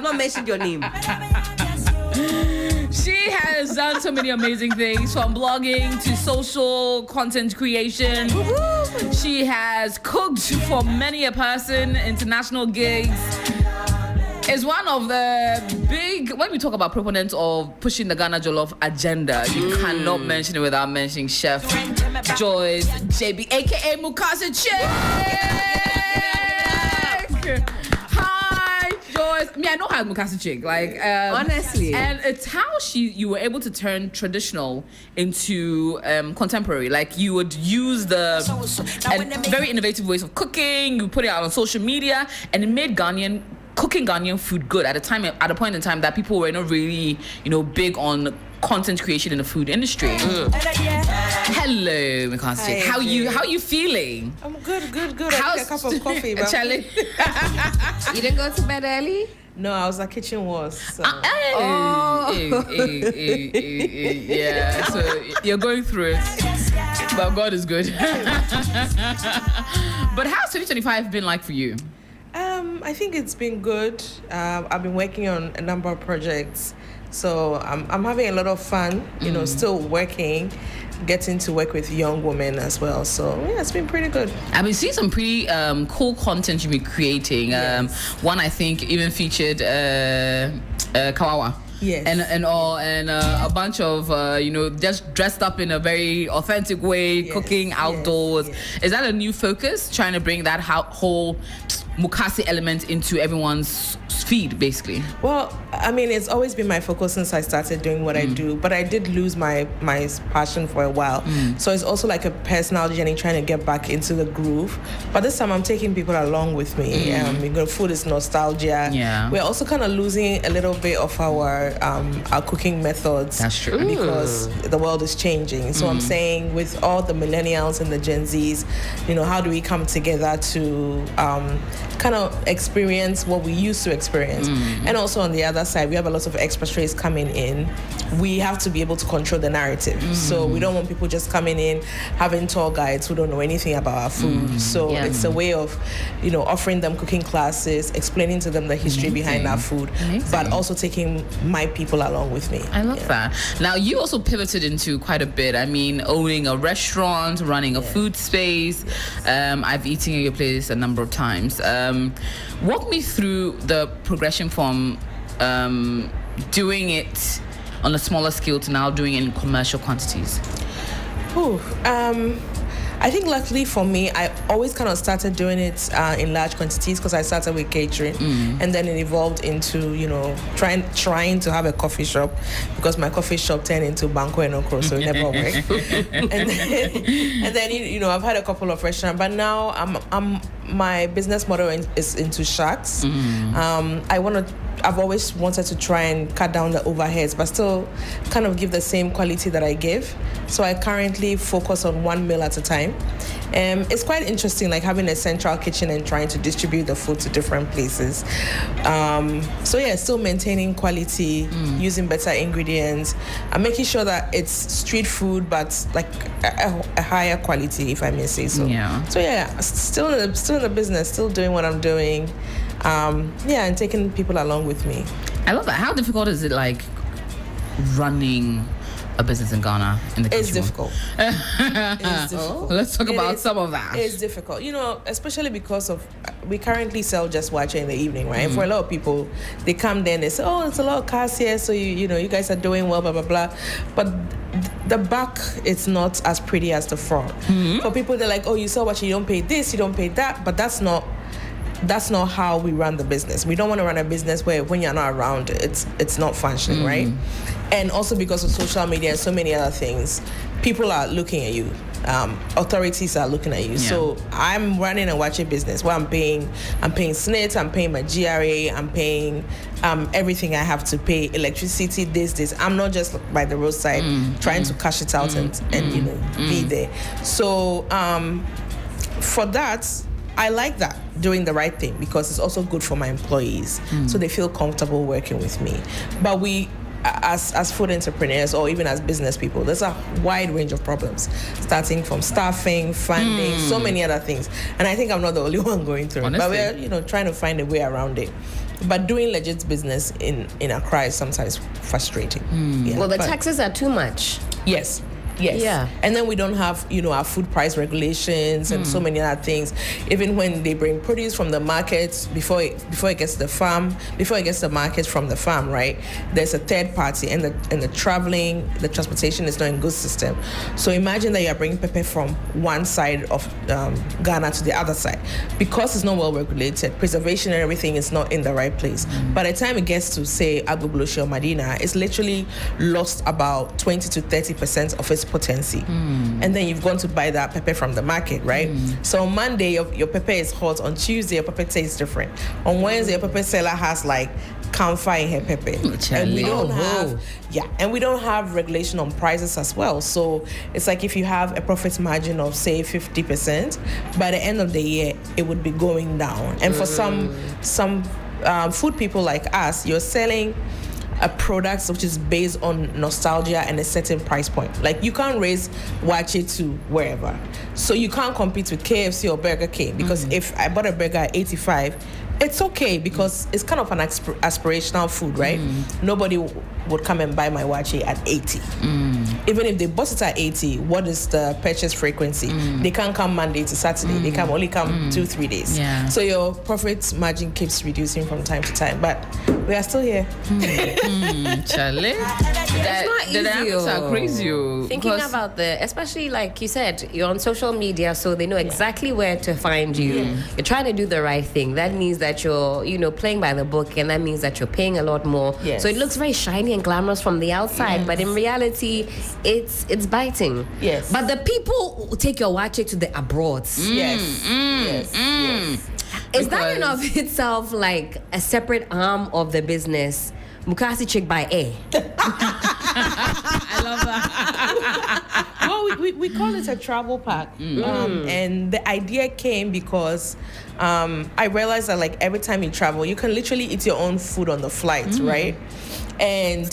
not mentioned your name. She has done so many amazing things, from blogging to social content creation. She has cooked for many a person, international gigs. Is one of the big, when we talk about proponents of pushing the Ghana Jollof agenda, you cannot mention it without mentioning Chef Joyce JB, aka Mukasa Chick. Hi, Joyce. I know her as Mukasa Chick, honestly, and it's how you were able to turn traditional into contemporary. Like, you would use the very innovative ways of cooking. You put it out on social media, and it made cooking Ghanaian food good at a point in time that people were not really, big on content creation in the food industry. Hello, Mukasa. How you feeling? I'm good. I took a cup of coffee. Charlie? You didn't go to bed early? No, I was at Kitchen Wars. So. Yeah, so you're going through it, but God is good. But how's 2025 been like for you? I think it's been good. I've been working on a number of projects, so I'm having a lot of fun. Still working, getting to work with young women as well. So yeah, it's been pretty good. I've been seeing some pretty cool content you've been creating. Yes. One I think even featured Kawawa. Yes. And a bunch of just dressed up in a very authentic way, cooking outdoors. Yes. Is that a new focus, trying to bring that whole Mukasi element into everyone's feed, basically? Well, I mean, it's always been my focus since I started doing what I do, but I did lose my passion for a while. So it's also like a personal journey, trying to get back into the groove. But this time I'm taking people along with me. Food is nostalgia. Yeah. We're also kind of losing a little bit of our cooking methods. That's true. Because the world is changing. So I'm saying, with all the millennials and the Gen Zs, how do we come together to kind of experience what we used to experience? And also on the other side, we have a lot of expatriates coming in. We have to be able to control the narrative. So we don't want people just coming in having tour guides who don't know anything about our food. So it's a way of offering them cooking classes, explaining to them the history behind our food, but also taking my people along with me. I love that. Now, you also pivoted into quite a bit. I mean, owning a restaurant, running a food space. I've eaten at your place a number of times. Walk me through the progression from doing it on a smaller scale to now doing it in commercial quantities. I think luckily for me, I always kind of started doing it in large quantities, because I started with catering, and then it evolved into trying to have a coffee shop, because my coffee shop turned into Banco and Okro, so it never worked. and then I've had a couple of restaurants, but now my business model is into shacks. I've always wanted to try and cut down the overheads, but still kind of give the same quality that I give. So I currently focus on one meal at a time. It's quite interesting, like having a central kitchen and trying to distribute the food to different places. Still maintaining quality, using better ingredients, and making sure that it's street food, but like a higher quality, if I may say so. Still in the business, still doing what I'm doing. And taking people along with me. I love that. How difficult is it, like, running a business in Ghana in the It's difficult. It's difficult. Let's talk about some of that. It's difficult, especially because we currently sell just watching in the evening, right? For a lot of people, they come there and they say, "Oh, it's a lot of cars here, so you guys are doing well, blah blah blah." But the back, it's not as pretty as the front. For people, they're like, "Oh, you sell what you don't pay this, you don't pay that," but that's not how we run the business. We don't want to run a business where when you're not around, it's not functioning, right? And also because of social media and so many other things, people are looking at you. Authorities are looking at you. So I'm running a watching business where I'm paying SNIT, I'm paying my GRA, I'm paying everything I have to pay, electricity, this. I'm not just by the roadside trying to cash it out and be there. So for that, I like that, doing the right thing, because it's also good for my employees, so they feel comfortable working with me. But we, as food entrepreneurs or even as business people, there's a wide range of problems, starting from staffing, funding, so many other things. And I think I'm not the only one going through it, but we're trying to find a way around it. But doing legit business in Accra is sometimes frustrating. Yeah, Well, the but- taxes are too much. Yes. Yes. Yeah. And then we don't have, our food price regulations and so many other things. Even when they bring produce from the markets before it gets to the farm, before it gets to the market from the farm, right? There's a third party, and the transportation is not in good system. So imagine that you are bringing pepper from one side of Ghana to the other side, because it's not well regulated. Preservation and everything is not in the right place. By the time it gets to say Agbogbloshie or Medina, it's literally lost about 20 to 30% of its potency, and then you've gone to buy that pepper from the market, right? So on Monday your pepper is hot, on Tuesday your pepper tastes different, on Wednesday your pepper seller has like camphor in her pepper, and we don't have regulation on prices as well. So it's like if you have a profit margin of say 50%, by the end of the year it would be going down. And for some food people like us, you're selling a product which is based on nostalgia and a certain price point. Like you can't raise wache to wherever, so you can't compete with KFC or Burger King, because if I bought a burger at 85, it's okay because it's kind of an aspirational food, right? Nobody would come and buy my wache at 80. Even if they bought it at 80, what is the purchase frequency? They can't come Monday to Saturday. They can only come 2-3 days. Yeah. So your profit margin keeps reducing from time to time, but we are still here. Charlie, not the easy, dynamics are crazy. Thinking about especially like you said, you're on social media, so they know exactly where to find you. You're trying to do the right thing. That means that you're, playing by the book, and that means that you're paying a lot more. Yes. So it looks very shiny and glamorous from the outside, but in reality, it's biting. Yes. But the people who take your wache to the abroads. Yes. Yes. Is that in of itself like a separate arm of the business? Mukasi chick by A. I love that. Well, we call it a travel pack, and the idea came because I realized that like every time you travel, you can literally eat your own food on the flight, right? And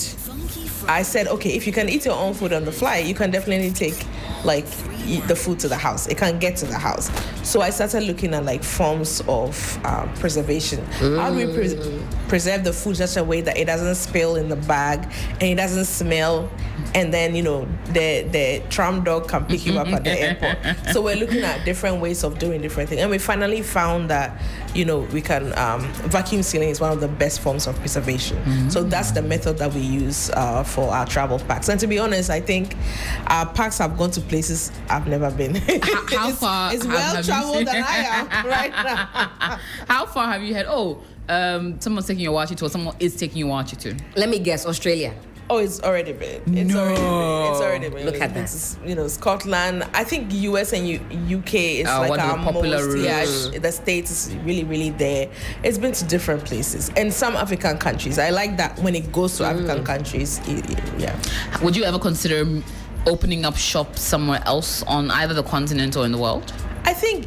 I said, okay, if you can eat your own food on the flight, you can definitely take like the food to the house. It can get to the house. So I started looking at like forms of preservation. How do we preserve the food such a way that it doesn't spill in the bag and it doesn't smell, and then the tram dog can pick you up at the airport. So we're looking at different ways of doing different things, and we finally found that we can vacuum sealing is one of the best forms of preservation. So that's the method that we use for our travel packs. And to be honest, I think our packs have gone to places I've never been. How far? It's well traveled than I am right now. How far have you had? Someone's taking your wachi to, or someone is taking your wachi to. Let me guess, Australia. Oh, it's already been. It's already been. Look at that. Scotland. I think US and UK is like one of our the popular most. routes. Yeah, the States is really, really there. It's been to different places and some African countries. I like that when it goes to African countries. Yeah. Would you ever consider opening up shop somewhere else on either the continent or in the world? I think,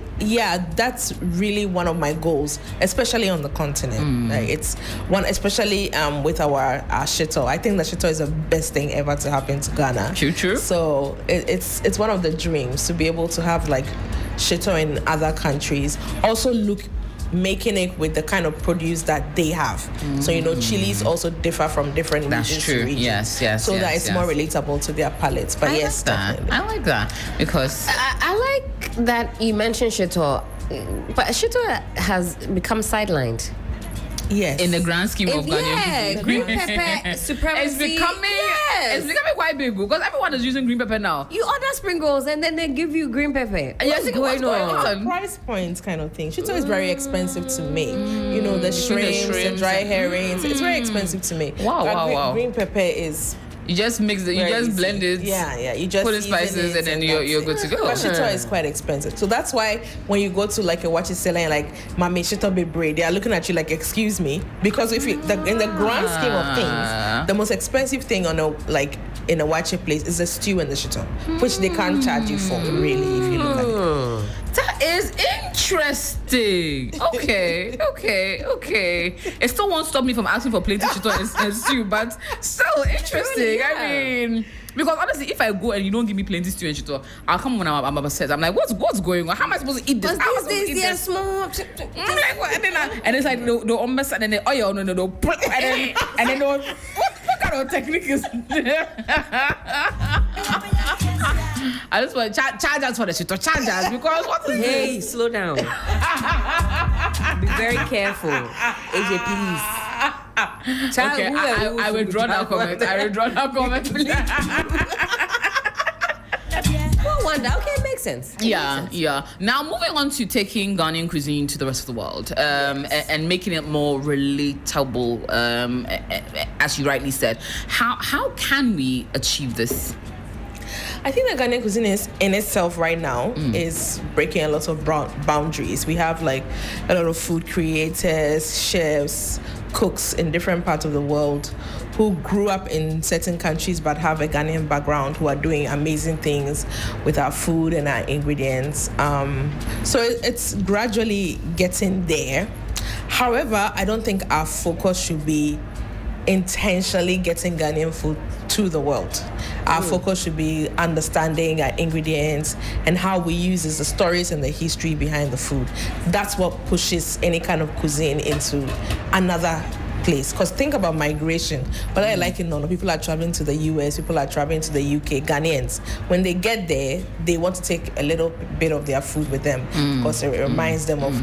that's really one of my goals, especially on the continent. Like it's one, especially with our shito. I think the shito is the best thing ever to happen to Ghana. True. So it's one of the dreams to be able to have like shito in other countries. Also making it with the kind of produce that they have. So chilies also differ from different That's regions true. to regions. Yes. So that it's more relatable to their palates. But yes, definitely. I like that because I like that you mentioned shito, but shito has become sidelined. Yes. in the grand scheme of Ghanaian green pepper supremacy. It's becoming quite big because everyone is using green pepper now. You order spring rolls and then they give you green pepper. And you're thinking, what's going on? Price points kind of thing. Shito is very expensive to make. The shrimps, the dry herrings. It's very expensive to make. Wow. Green pepper is. You just mix it, you just blend it. Yeah. You just put the spices and then you're good to go. But shito is quite expensive. So that's why when you go to like a watch seller and like, Mami, shito be bread, they are looking at you like, excuse me. Because if you, in the grand scheme of things, the most expensive thing in a watch place is the stew and the shito, which they can't charge you for, really, if you look at it. That is interesting. Okay. It still won't stop me from asking for plated shito and stew, but still interesting. Yeah. I mean, Because honestly, if I go and you don't give me plenty stew and shito, I'll come when I'm upset. I'm like, what's going on? How am I supposed to eat this? How am I supposed to eat this? Small. I'm like, what? And it's like the almost and then the oil, no, and then what kind of technique is? I just want charge us for the shit, charge us because what is Hey, this? slow down. Be very careful. AJ, please. Okay, I withdraw that comment. I withdraw that comment, please. No wonder. Okay, it makes sense. Yeah. Now moving on to taking Ghanaian cuisine to the rest of the world, and making it more relatable. As you rightly said, how can we achieve this? I think the Ghanaian cuisine is in itself right now is breaking a lot of boundaries. We have like a lot of food creators, chefs, cooks in different parts of the world who grew up in certain countries but have a Ghanaian background who are doing amazing things with our food and our ingredients. So it's gradually getting there. However, I don't think our focus should be intentionally getting Ghanaian food to the world. Our focus should be understanding our ingredients and how we use the stories and the history behind the food. That's what pushes any kind of cuisine into another place. Because think about migration. But I like it, no, people are traveling to the US, people are traveling to the UK, Ghanaians. When they get there, they want to take a little bit of their food with them because it reminds them of,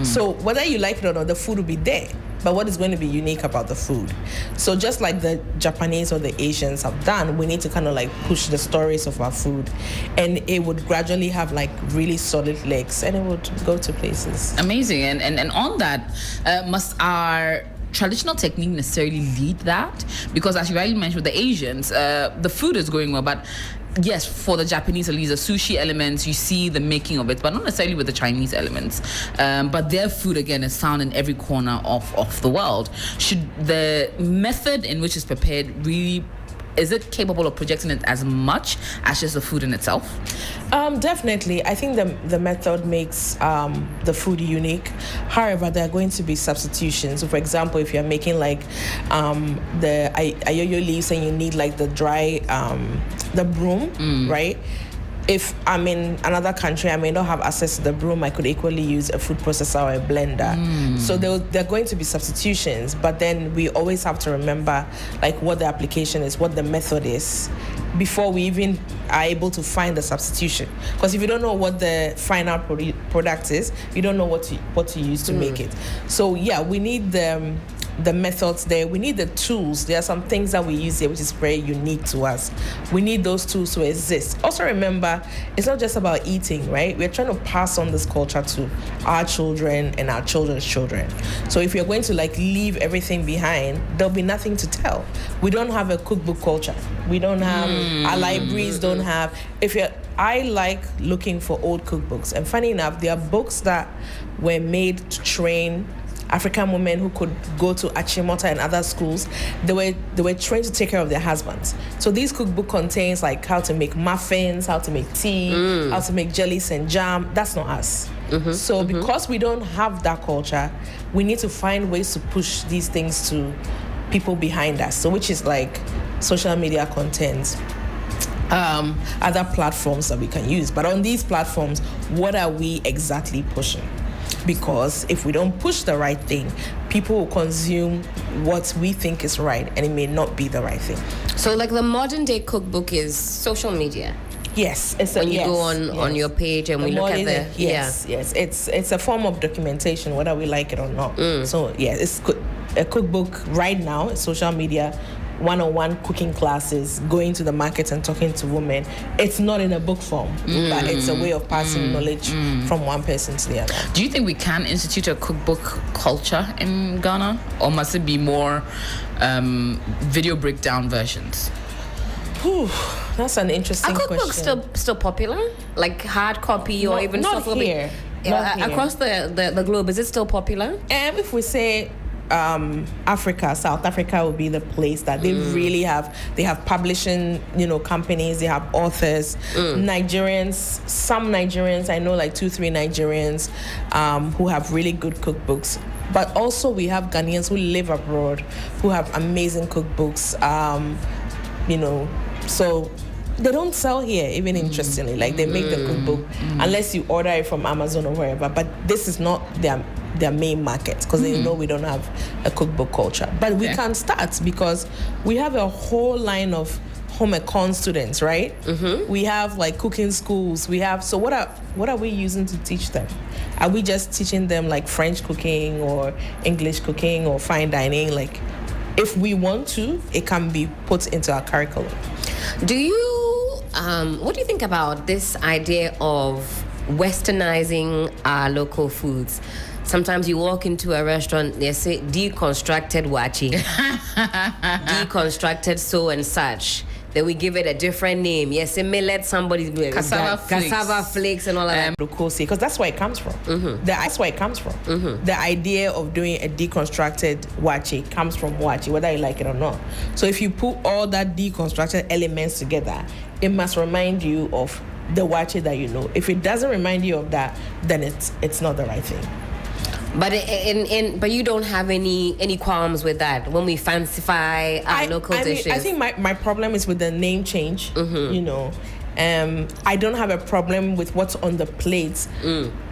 So whether you like it or not, the food will be there. But what is going to be unique about the food? So just like the Japanese or the Asians have done, we need to kind of like push the stories of our food, and it would gradually have like really solid legs, and it would go to places. Amazing. And on that, must our traditional technique necessarily lead that? Because as you rightly mentioned with the Asians, the food is going well, but yes, for the Japanese at least, the sushi elements, you see the making of it, but not necessarily with the Chinese elements. But their food, again, is found in every corner of the world. Should the method in which it's prepared really, is it capable of projecting it as much as just the food in itself? Definitely. I think the method makes the food unique. However, there are going to be substitutions. So for example, if you're making like the ayoyo leaves and you need like the dry, the broom, right? If I'm in another country, I may not have access to the broom. I could equally use a food processor or a blender. So there are going to be substitutions, but then we always have to remember like what the application is, what the method is, before we even are able to find the substitution. Because if you don't know what the final product is, you don't know what to use to make it. So yeah, we need the methods there. We need the tools. There are some things that we use here which is very unique to us. We need those tools to exist. Also remember, it's not just about eating, right? We're trying to pass on this culture to our children and our children's children. So if you're going to like leave everything behind, there'll be nothing to tell. We don't have a cookbook culture. We don't have, our libraries don't have. I like looking for old cookbooks. And funny enough, there are books that were made to train African women who could go to Achimota and other schools. They were trained to take care of their husbands. So this cookbook contains like how to make muffins, how to make tea, how to make jellies and jam. That's not us. So because we don't have that culture, we need to find ways to push these things to people behind us. So which is like social media content, other platforms that we can use. But on these platforms, what are we exactly pushing? Because if we don't push the right thing, people will consume what we think is right, and it may not be the right thing. So like the modern day cookbook is social media. Yes, when you go on your page and we look at the yes, it's a form of documentation, whether we like it or not. So yeah, it's a cookbook right now. Social media, one-on-one cooking classes, going to the market and talking to women. It's not in a book form, but it's a way of passing knowledge from one person to the other. Do you think we can institute a cookbook culture in Ghana, or must it be more video breakdown versions? That's an interesting question. Are cookbooks still popular? Like hard copy or even not soft here. copy? Across the globe, is it still popular? If we say Africa, South Africa would be the place that they really have. They have publishing, companies. They have authors. Nigerians, some Nigerians, I know like 2-3 Nigerians who have really good cookbooks. But also we have Ghanaians who live abroad who have amazing cookbooks. So they don't sell here, even interestingly. Like they make the cookbook unless you order it from Amazon or wherever. But this is not their main market because they know we don't have a cookbook culture. But we can start because we have a whole line of home econ students, right? We have like cooking schools. We have, so what are we using to teach them? Are we just teaching them like French cooking or English cooking or fine dining? Like, if we want to, it can be put into our curriculum. Do you, what do you think about this idea of westernizing our local foods? Sometimes you walk into a restaurant, they say deconstructed wachi, deconstructed so and such. Then we give it a different name. Yes, millet, somebody's cassava flakes and all of that. Because that's where it comes from. That's where it comes from. The idea of doing a deconstructed wachi comes from wachi, whether you like it or not. So if you put all that deconstructed elements together, it must remind you of the wachi that you know. If it doesn't remind you of that, then it's not the right thing. But but you don't have any qualms with that when we fancify our local dishes. I think my problem is with the name change. You know, I don't have a problem with what's on the plate.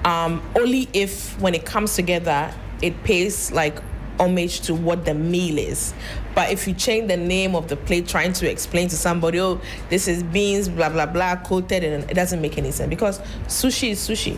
Only if when it comes together, it pays like homage to what the meal is. But if you change the name of the plate, trying to explain to somebody, oh, this is beans, blah blah blah, coated, and it doesn't make any sense because sushi is sushi,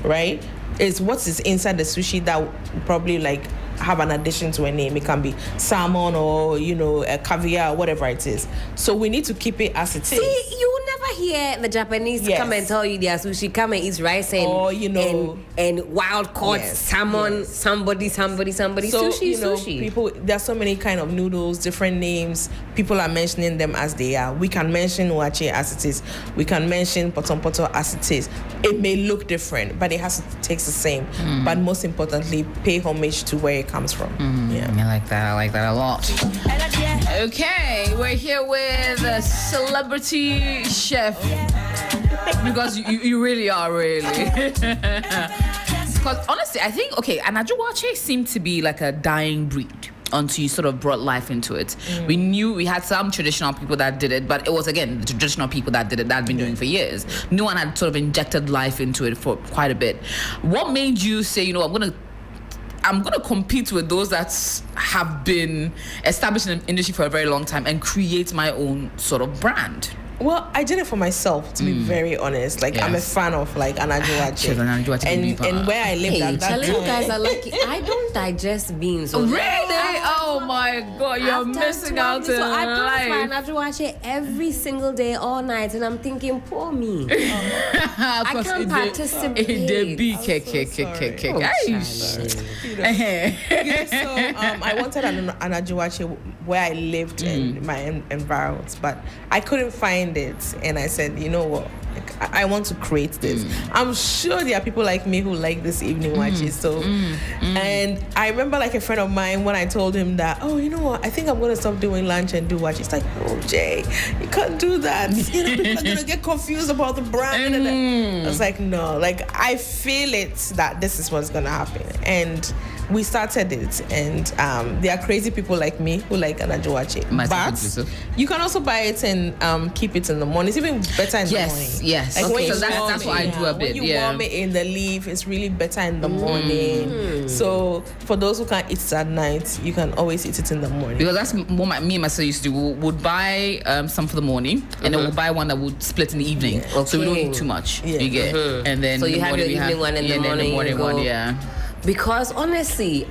right? It's what is inside the sushi that probably like have an addition to a name. It can be salmon or a caviar or whatever it is. So we need to keep it as it is. See, you will never hear the Japanese come and tell you their sushi, come and eat rice and wild caught salmon. Somebody. So, sushi. People, there's so many kind of noodles, different names. People are mentioning them as they are. We can mention wachi as it is. We can mention potompoto as it is. It may look different, but it has to taste the same. But most importantly, pay homage to where it comes from. I like that a lot. Okay, we're here with a celebrity chef because you really are because honestly I think an Aj Akuoko seemed to be like a dying breed until you sort of brought life into it. We knew we had some traditional people that did it, but it was again the traditional people that did it that had been doing it for years. No one had sort of injected life into it for quite a bit. What made you say, I'm gonna compete with those that have been established in the industry for a very long time and create my own sort of brand? Well, I did it for myself, to be very honest. Like, I'm a fan of like Aj Akuoko. And where I lived at that time. You guys are lucky. I don't digest beans. Really? Oh my God, you're missing out on I life. have to watch it every single day, all night, and I'm thinking, poor me. I can't participate. So I wanted an Aj Akuoko where I lived in my environment, but I couldn't find it, and I said, you know what, I want to create this. I'm sure there are people like me who like this evening watches. So and I remember like a friend of mine, when I told him that, oh, you know what, I think I'm gonna stop doing lunch and do watch. It's like, oh Jay, you can't do that. People are gonna get confused about the brand. I was like, no, like I feel it that this is what's gonna happen. And we started it, and there are crazy people like me who like an Aj Akuoko. But you can also buy it and keep it in the morning. It's even better in the morning. Yes. Like okay, so that's what I do a bit. When you warm it in the leaf, it's really better in the morning. So for those who can't eat it at night, you can always eat it in the morning. Because that's what me and my sister used to do. We would buy some for the morning, and then we'll buy one that would split in the evening. Okay. So we don't eat too much. You get, and then so you have your evening one and the morning one. Because honestly,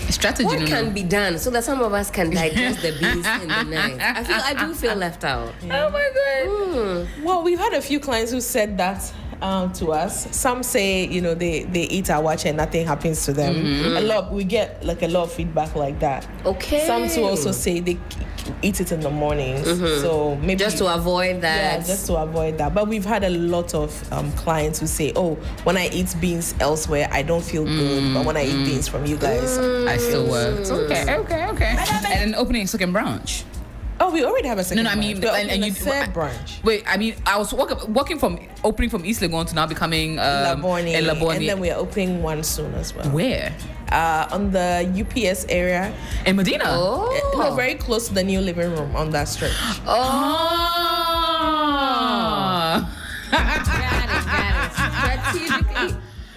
strategy. What can be done so that some of us can digest the beans in the night? I do feel left out. Oh my God. Well, we've had a few clients who said that to us. Some say, they eat our watch and nothing happens to them. We get like a lot of feedback like that. Okay. Some too also say they eat it in the mornings. So maybe just to avoid that. Yeah, just to avoid that. But we've had a lot of clients who say, oh, when I eat beans elsewhere, I don't feel good. But when I eat beans from you guys, I still work. Okay. And an opening second branch. Oh, we already have a second branch. And you third branch. Wait, I was walking from opening from East Legon to now becoming Labone. in Labone. And then we are opening one soon as well. Where? on the UPS area. In Medina? No, very close to the new living room on that stretch. Got it. Strategically placed.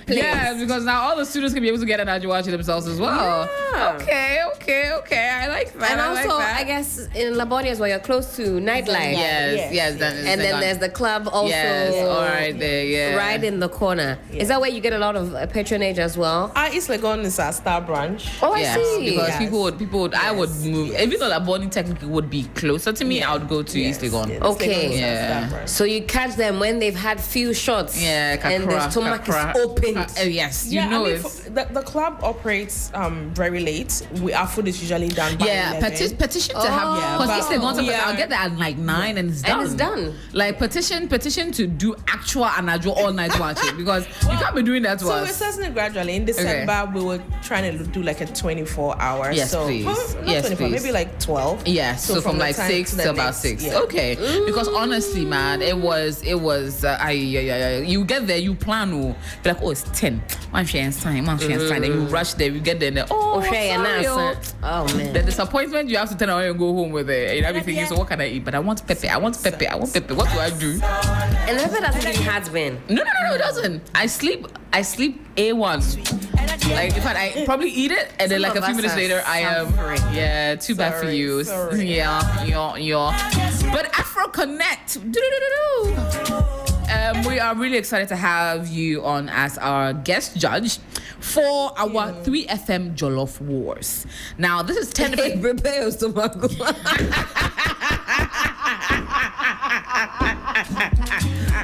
Yeah, because now all the students can be able to get an Aj Akuoko themselves as well. Yeah. Okay. I like that. And also, I I guess in Labonia as well, you're close to nightlife. Yes. And then there's the club also. Yes, all right there, yeah. Right in the corner. Yeah. Is that where you get a lot of patronage as well? East Legon is our star branch. Oh, I Yes, see. because Yes. people would, I would move. Yes. Even though Laboni technically would be closer to me, I would go to East Legon. Yes, Okay. Legon is our Yeah. star branch. So you catch them when they've had few shots. Yeah, and the stomach is open. Yes, you know I mean, it's. the club operates very late. Our food is usually done by 11. Petition to have because but East Legon sometimes we I'll are- get there at like 9 and it's done. And it's done. Like petition to do actual Anajo all night watching because you can't be doing that to So we're us. starting it gradually. In December, we were trying to do like a 24-hour. Yes, so, please. Well, not Yes, 24, please. maybe like 12. Yes, so from the like time 6 the to about next- 6. yeah. Okay, because honestly, man, it was. You get there, you plan, be like, oh, it's 10. One chance time, then you rush there, you get there, and then, oh, Okay, and sorry, now, oh. oh man. The disappointment, you have to turn around and go home with it. And everything is, so what can I eat? But I want pepper. What do I do? And never doesn't give you heartburn. No, it doesn't. I sleep A1. Like, in fact, I probably eat it, and then Some like a of few us minutes are later, I am. suffering. Yeah, too bad for Sorry, you. sorry. Yeah. But Afro Connect. We are really excited to have you on as our guest judge for our 3FM Jollof Wars. Now, this is 10 different. Prepare your stomach.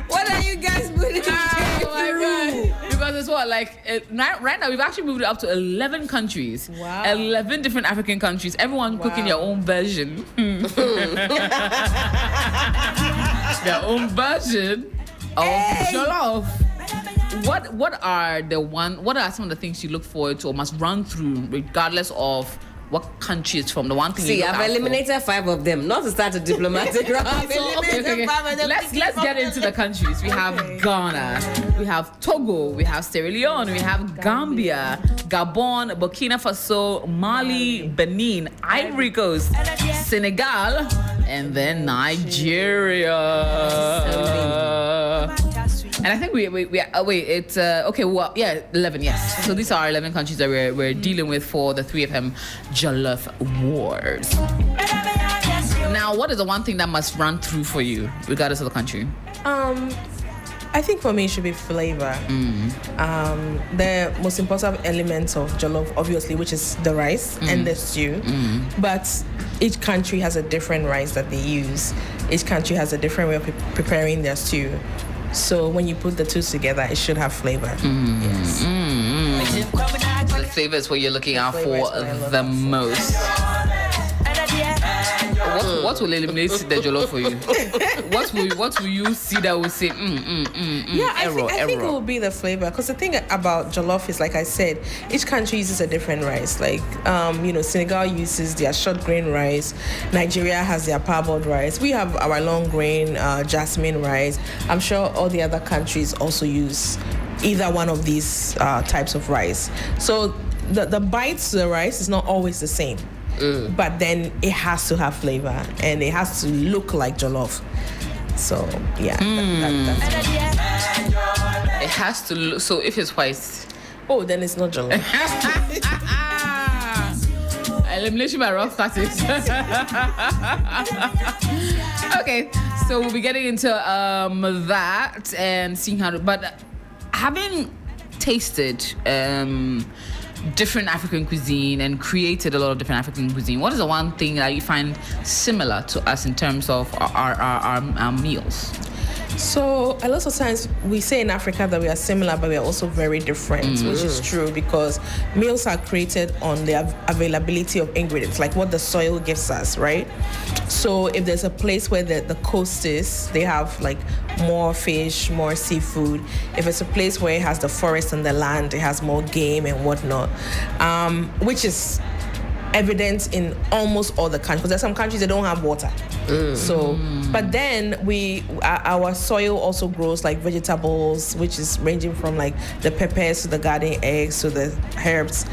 What are you guys putting Oh my God. Because it's what, like, right now we've actually moved it up to 11 countries. Wow. 11 different African countries. Everyone cooking their own version. Their own version of jollof. What are some of the things you look forward to or must run through regardless of what country it's from? The one thing you See, look I've out for. eliminated 5 of them. Not to start a diplomatic round. So, okay. Let's get into the countries. We have Ghana, we have Togo, we have Sierra Leone, we have Gambia, Gabon, Burkina Faso, Mali, Benin, Ivory Coast, Senegal, and then Nigeria. And I think it's 11, yes. So these are 11 countries that we're dealing with for the 3FM Jollof Wars. Now, what is the one thing that must run through for you, regardless of the country? I think for me it should be flavor. The most important elements of jollof, obviously, which is the rice and the stew. But each country has a different rice that they use. Each country has a different way of preparing their stew. So when you put the two together, it should have flavor. Yes. The flavor is what you're looking out Flavor is for what I love the for. most. What will eliminate the jollof for you? What will you see that will say I think it will be the flavor, because the thing about jollof is, like I said, each country uses a different rice. Like Senegal uses their short grain rice, Nigeria has their parboiled rice, we have our long grain jasmine rice. I'm sure all the other countries also use either one of these types of rice. So the bites to the rice is not always the same. But then it has to have flavor and it has to look like jollof. So yeah, that's It has to look, so if it's white. oh, then it's not jollof. Elimination by rough tactics. Okay, so we'll be getting into that and seeing how but having tasted different African cuisine and created a lot of different African cuisine, what is the one thing that you find similar to us in terms of our meals? So a lot of times we say in Africa that we are similar, but we are also very different, which is true, because meals are created on the availability of ingredients, like what the soil gives us, right? So if there's a place where the coast is, they have like more fish, more seafood. If it's a place where it has the forest and the land, it has more game and whatnot, which is evident in almost all the countries, because there's some countries that don't have water. So, but then our soil also grows like vegetables, which is ranging from like the peppers to the garden eggs to the herbs,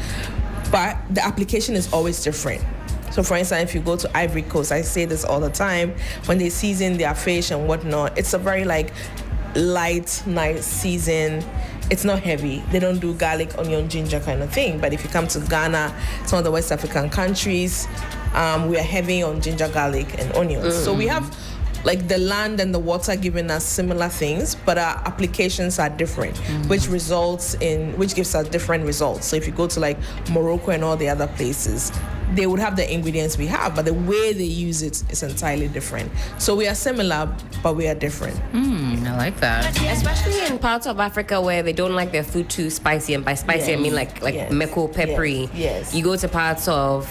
but the application is always different. So, for instance, if you go to Ivory Coast, I say this all the time, when they season their fish and whatnot, it's a very like light, nice season. It's not heavy. They don't do garlic, onion, ginger kind of thing. But if you come to Ghana, some of the West African countries, we are heavy on ginger, garlic, and onions. So we have like the land and the water giving us similar things, but our applications are different, which gives us different results. So if you go to like Morocco and all the other places, they would have the ingredients we have, but the way they use it is entirely different. So we are similar, but we are different. I like that. Especially in parts of Africa where they don't like their food too spicy, and by spicy I mean like meko peppery. Yes. You go to parts of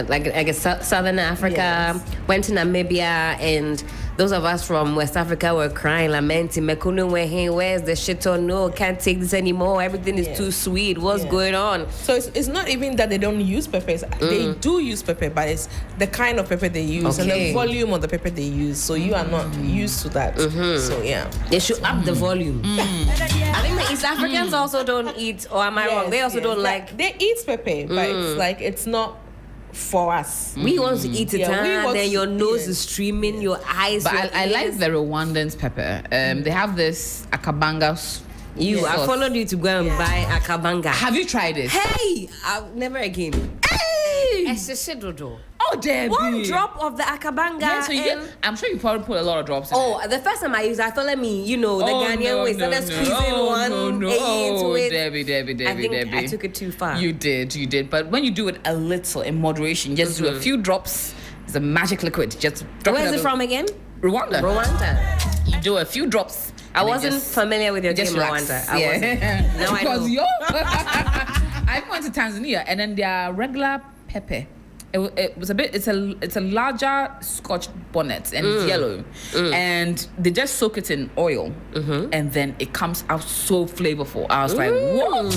like I guess Southern Africa, went to Namibia, and those of us from West Africa were crying, lamenting, Mekuno, where's the shit on? No, can't take this anymore. Everything is too sweet. What's going on? So it's not even that they don't use peppers. They do use pepper, but it's the kind of pepper they use and the volume of the pepper they use. So you are not used to that. So yeah. They should up the volume. I think the East Africans also don't eat, or am I wrong? They also don't like... They eat pepper, but it's like, it's not for us. We want to eat it, then your nose is streaming, your eyes. But I like the Rwandans pepper. They have this akabanga. I followed you to go and buy akabanga. Have you tried it? Hey, never again. Hey, oh, Debbie. One drop of the akabanga. Yeah, so I'm sure you probably put a lot of drops in it. The first time I used it, I thought, let me, the Ghanaian way. Started squeezing into it. Debbie, I think I took it too far. You did. But when you do it a little in moderation, just do a few drops. It's a magic liquid. Just drop Where is it from again? Rwanda. Rwanda. You do a few drops. I wasn't familiar with your game, Rwanda. I wasn't. Now I know. I went to Tanzania, and then their regular pepper. It was a bit. It's a larger Scotch bonnet, and it's yellow, and they just soak it in oil, and then it comes out so flavorful. I was like, what?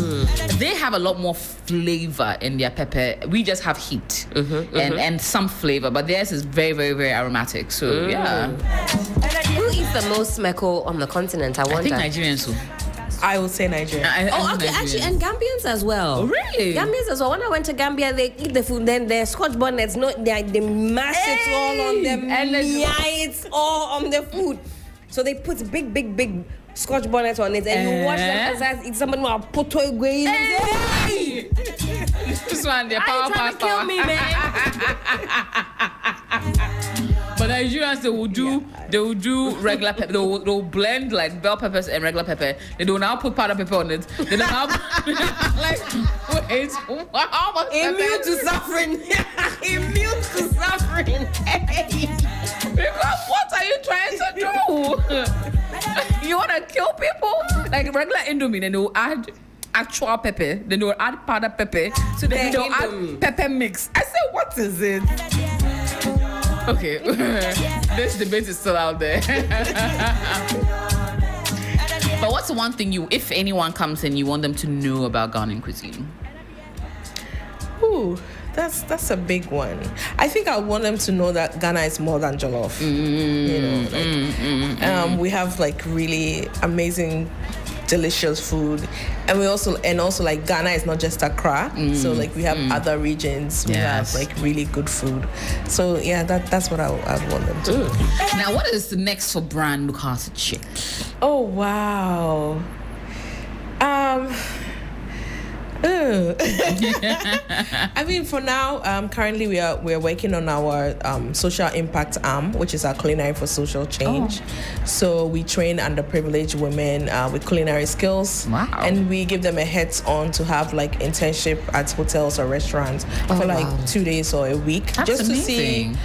They have a lot more flavor in their pepper. We just have heat and some flavor, but theirs is very, very, very aromatic. So yeah. Who eats the most meko on the continent? I wonder. I think Nigerians too. I would say Nigeria. Okay, actually, and Gambians as well. Oh, really? Gambians as well. When I went to Gambia, they eat the food, then their Scotch bonnets, they mash it all on them, and it's all on the food. So they put big Scotch bonnets on it, and you watch them as it's someone who put it away. Hey! This one, they're power trying to kill me, man. But Nigerians, they will do regular pepper. They'll blend like bell peppers and regular pepper. They will now put powder pepper on it. They don't have wait, how much immune to suffering. Immune to suffering. Because what are you trying to do? You want to kill people? Like regular Indomie, then they will add actual pepper, then they will add powder pepper, so then they'll add pepper mix. I said, what is it? Okay, this debate is still out there. But what's the one thing if anyone comes in, you want them to know about Ghanaian cuisine? Ooh, that's a big one. I think I want them to know that Ghana is more than jollof. We have like really amazing, delicious food, and also like Ghana is not just Accra, so like we have other regions, we have like really good food. So yeah, that's what I want them to do. Now, what is the next for brand Mukasa Chick? Oh wow. I mean, for now, currently we're working on our social impact arm, which is our culinary for social change. So we train underprivileged women with culinary skills, and we give them a heads-on to have like internship at hotels or restaurants for like 2 days or a week, That's amazing. To see.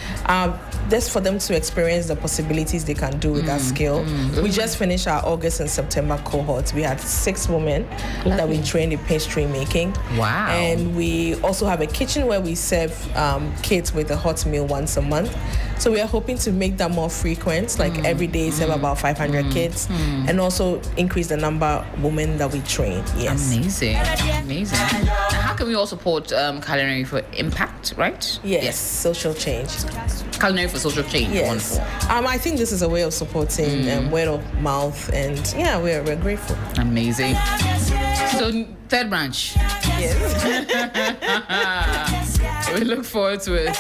Just for them to experience the possibilities they can do with that skill. We just finished our August and September cohorts. We had 6 women that we trained in pastry making. making. Wow. And we also have a kitchen where we serve kids with a hot meal once a month. So we are hoping to make that more frequent, like every day serve about 500 kids, and also increase the number of women that we train. Yes. Amazing. And how can we all support Culinary for Impact, right? Yes. Social change. Culinary for social change. Yes. Wonderful. I think this is a way of supporting word of mouth, and yeah, we're grateful. Amazing. So third branch. Yes. We look forward to it.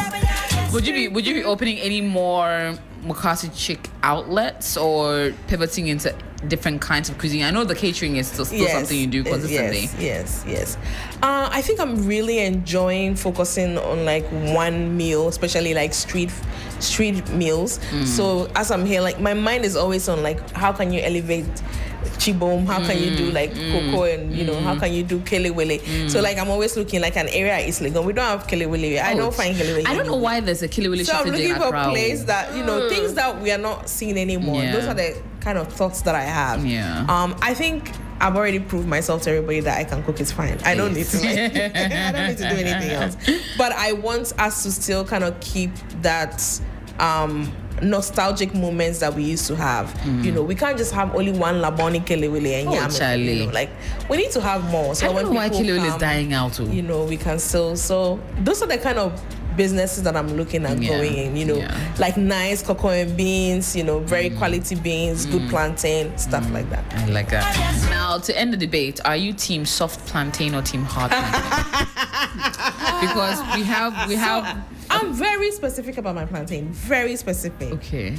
Would you be opening any more Mukasi Chick outlets or pivoting into different kinds of cuisine? I know the catering is still something you do consistently. Yes. I think I'm really enjoying focusing on like one meal, especially like street meals. So as I'm here, like my mind is always on like how can you elevate Chibom, how can you do like cocoa, and how can you do kelewele. So like I'm always looking like an area is like we don't have kelewele. I don't find kelewele. I don't know why there's a kelewele. So I'm looking for a place that things that we are not seeing anymore. Those are the kind of thoughts that I have. I think I've already proved myself to everybody that I can cook. It's fine. I don't need to I don't need to do anything else. But I want us to still kind of keep that nostalgic moments that we used to have. We can't just have only one Laboni kelewele and yam. Like we need to have more. So I don't know why kelewele is dying out too. We can still. So those are the kind of businesses that I'm looking at going in, like nice cocoa and beans, very quality beans, good plantain, stuff like that. I like that. Now, to end the debate, are you team soft plantain or team hard plantain? Because we have. I'm very specific about my plantain. Very specific. Okay.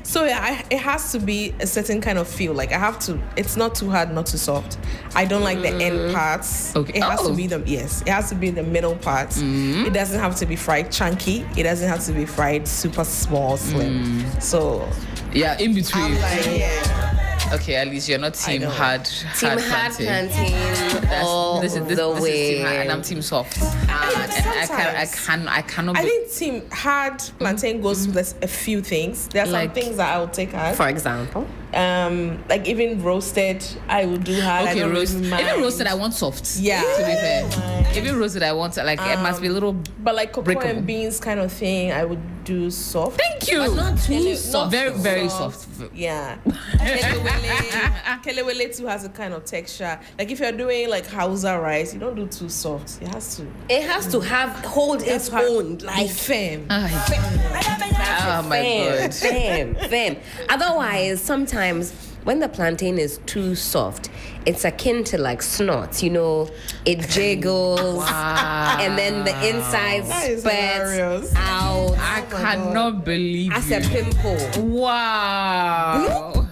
So yeah, it has to be a certain kind of feel. Like I have to. It's not too hard, not too soft. I don't like the end parts. Okay. It has to be it has to be the middle parts. It doesn't have to be fried chunky. It doesn't have to be fried super small, slim. So yeah, in between. I'm like, okay, at least you're not team hard. Team hard plantain all this the is way. team hard, and I'm team soft. I cannot. I think team hard plantain goes with a few things. There are some things that I would take hard. For example, like even roasted, I would do hard. Okay, even roasted, I want soft. Yeah. To be fair, even roasted, I want it must be a little. But like cocoa breakable. And beans kind of thing, I would do soft. Thank you. but not too soft. Very, very soft. Yeah. Kelewele too has a kind of texture. Like if you're doing like Hausa rice, you don't do too soft. It has to hold its own, like firm. Oh my God. Firm. Otherwise, sometimes when the plantain is too soft, it's akin to like snorts, it jiggles. Wow. And then the inside spurts out. I cannot believe as you. a pimple. Wow.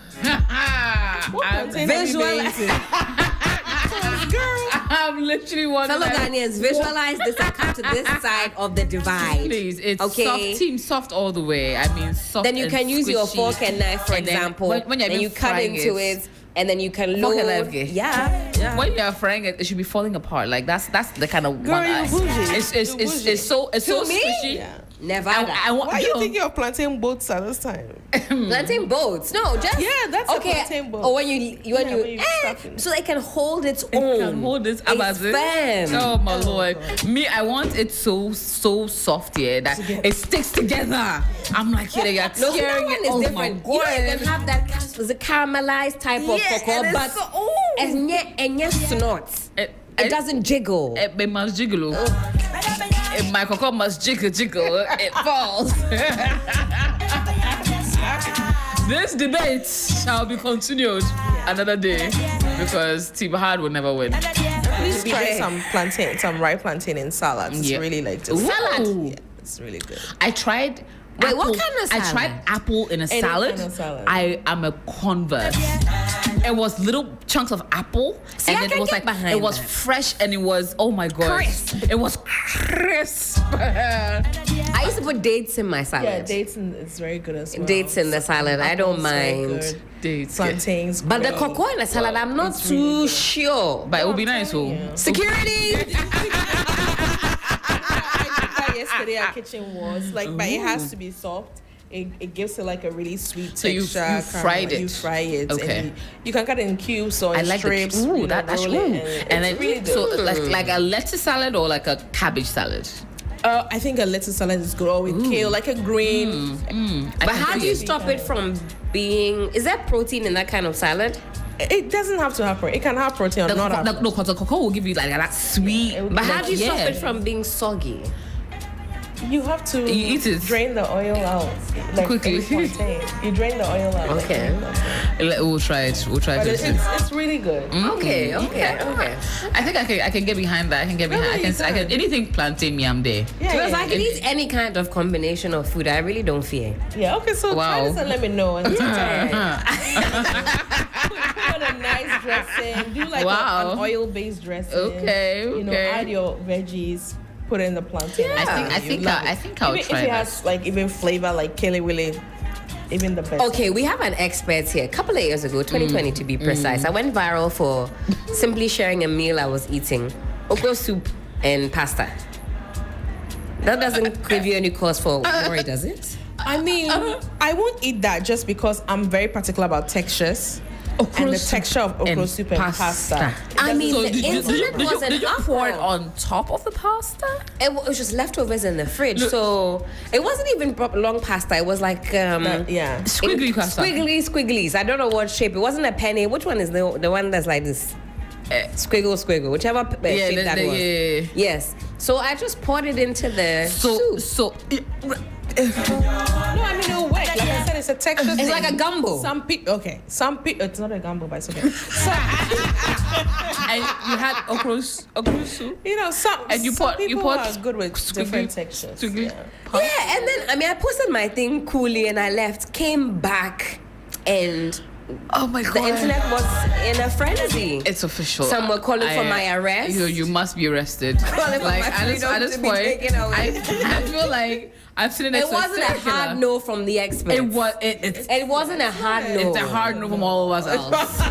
I'm literally wondering. Fellow Ghanaians, visualize this. I come to this side of the divide. Please, it's okay? team soft all the way. I mean, soft. Then you can and use your squishy. fork and knife, for And then example. when you're and you cut frying into it, and then you can Fork and load. knife, okay. Yeah. When you're frying it, it should be falling apart. Like that's the kind of Girl, one. you're bougie. It's so me? squishy. Yeah. Never. I want. Why are you thinking of plantain boats at this time? Plantain boats. No, just that's a plantain boat. Or when you stuff it. so it can hold its It own. can hold this It's Amazon. firm. Oh my Lord. Me, I want it so soft here that it sticks together. I'm like, you're No, so that tearing one it. is Oh different. my You don't even God. have that the caramelized type of cocoa, but and yes, snorts. It doesn't jiggle. It must jiggle. My cocoa must jiggle. It falls. This debate shall be continued another day because Team Hard will never win. Please try some ripe plantain in salads. It's really like just Salad. Yeah, it's really good. I tried. Wait, apple. what kind of salad? I tried apple in a salad. kind of salad. I am a convert. It was little chunks of apple, See, and I then can it was get like behind it was that. fresh, and it was it was crisp. I used to put dates in my salad. Yeah, dates it's very good as well. Dates in the salad. I don't Apple's very mind. good. Dates, Plantains. But the great. cocoa in the salad, I'm not It's too really good. sure. But it would be nice, oh. Security. I did that yesterday at Kitchen Wars. But it has to be soft. it gives it like a really sweet texture. So you fried it. You fry it. Okay. And you can cut it in cubes or I in like strips. that's roll true. it, And then really so good. like a lettuce salad or like a cabbage salad. I think a lettuce salad is good, or with kale, like a green. But how do you stop it from being? Is there protein in that kind of salad? It doesn't have to have protein. It can have protein or not have. No, because the cocoa will give you like that sweet. But how do you stop it from being soggy? You have to You eat it. drain the oil out like Quickly. You drain the oil out. Okay. We'll try it. We'll try But it. it's really good. Okay. I think I can get behind that. I can anything plantain yam day. Because I can eat any kind of combination of food. I really don't fear. Yeah, okay, so try Wow. this and let me know. And put a nice dressing. Do like Wow. an oil-based dressing. Okay. You know, add your veggies. Put in the plantain. Yeah. I think I'll Even try if it that. has like even flavor like Kelly Willy, even the best. Okay, we have an expert here. A couple of years ago, 2020 to be precise, I went viral for simply sharing a meal I was eating: okra soup and pasta. That doesn't give you any cause for worry, does it? I mean, I won't eat that just because I'm very particular about textures. And the texture of okra soup and pasta. I mean, So the internet wasn't did you up pour it then. on top of the pasta? It was just leftovers in the fridge, so it wasn't even long pasta. It was like Yeah. Squiggly pasta. squigglies. I don't know what shape. It wasn't a penny. Which one is the one that's like this? Squiggle, whichever shape that was. Yeah. Yes. So I just poured it into the soup. No, I mean it'll work. Like I said, it's a texture. It's thing. like a gumbo. Some people, it's not a gumbo, but it's okay. And you had okra soup. You know, some people poured are good with different textures. squiggly Yeah, and then I posted my thing coolly and I left, came back, and Oh my god. the internet was in a frenzy. It's official. Some were calling for my arrest. You must be arrested. Calling for Like my at freedom this to be point, taken away. I feel like I've seen it next It to wasn't a circular. hard no from the experts. It wasn't a hard no. It's a hard no from all of us else.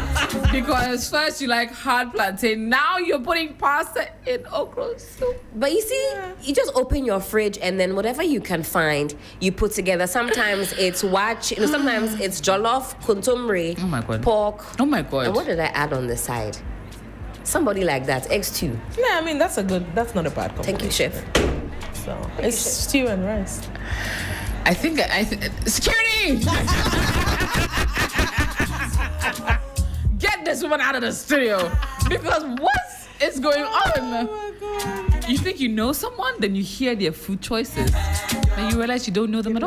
Because first you like hard plantain, now you're putting pasta in okra soup. But you see, you just open your fridge and then whatever you can find, you put together. Sometimes it's sometimes it's jollof, kuntumri, Oh my god. pork. Oh my god. And what did I add on the side? Somebody like that, eggs too. Yeah, I mean that's not a bad combination. Thank you, chef. So it's stew and rice. I think security. Get this woman out of the studio because what is going on? Oh my god. You think you know someone, then you hear their food choices, and you realize you don't know them at all.